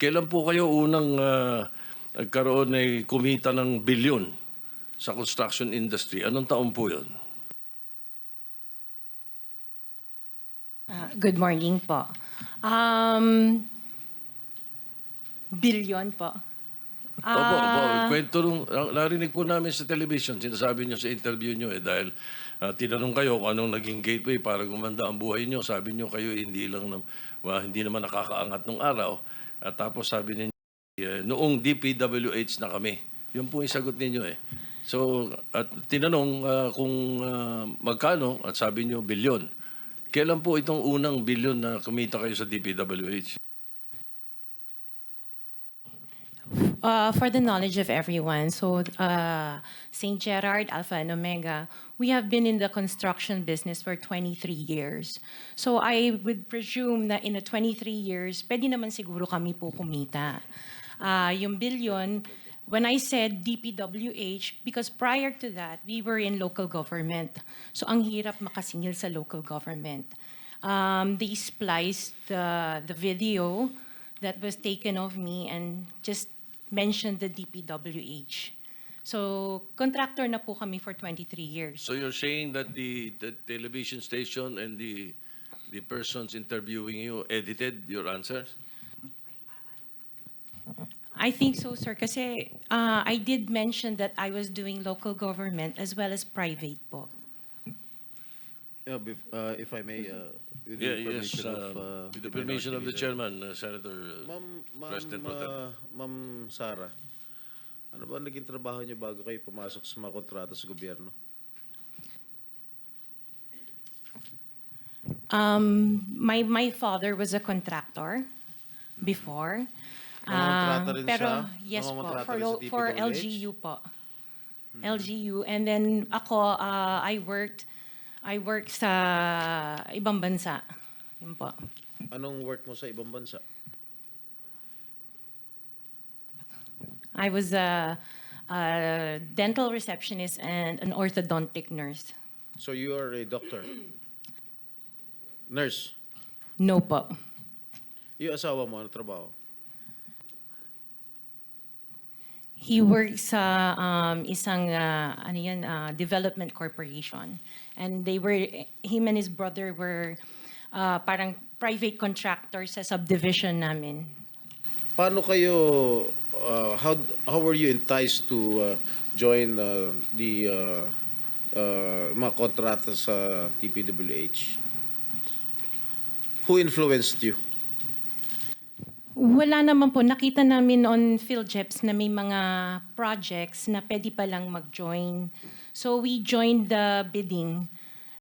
Kailan po kayo unang nagkaroon ay kumita ng bilyon sa construction industry? Anong taon po yun? Good morning po. Billion po. Opo, kwento nung, narinig po namin sa television, sinasabi nyo sa interview nyo dahil tinanong kayo kung anong naging gateway para gumanda ang buhay nyo. Sabi nyo kayo hindi naman nakakaangat nung araw. At tapos sabi niyo, noong DPWH na kami. Yun po yung sagot ninyo eh. So, at tinanong kung magkano at sabi nyo bilyon. Kailan po itong unang bilyon na kumita kayo sa DPWH? For the knowledge of everyone, so St. Gerard, Alpha and Omega, we have been in the construction business for 23 years. So I would presume na in the 23 years, pwede naman siguro kami po kumita. Yung billion, when I said DPWH, because prior to that, we were in local government. So ang hirap makasingil sa local government. They spliced the video that was taken of me and just mentioned the DPWH. So, contractor na po kami for 23 years. So you're saying that the television station and the persons interviewing you edited your answers? I think so, sir, kasi I did mention that I was doing local government as well as private po. If I may, with the Yes, permission of with the permission of the Minority chairman, Senator President Pro Tem. Ma'am Sara, ano ba naging trabaho niyo bago kayo pumasok sa mga kontrata sa gobyerno? My father was a contractor before. Nangongontrata rin Pero siya? yes po, Nangongontrata rin sa for DPWH? LGU po. LGU. And then ako, I worked sa ibang bansa. Yun po. Anong work mo sa ibang bansa? I was a dental receptionist and an orthodontic nurse. So you are a doctor? Nurse? No po. Yung asawa mo, ano trabaho? He works sa isang development corporation. And him and his brother were parang private contractors sa subdivision namin. Paano kayo, how were you enticed to join the mga kontrata sa DPWH? Who influenced you? Wala naman po. Nakita namin on PhilJeps na may mga projects na pwede palang mag-join. So we joined the bidding.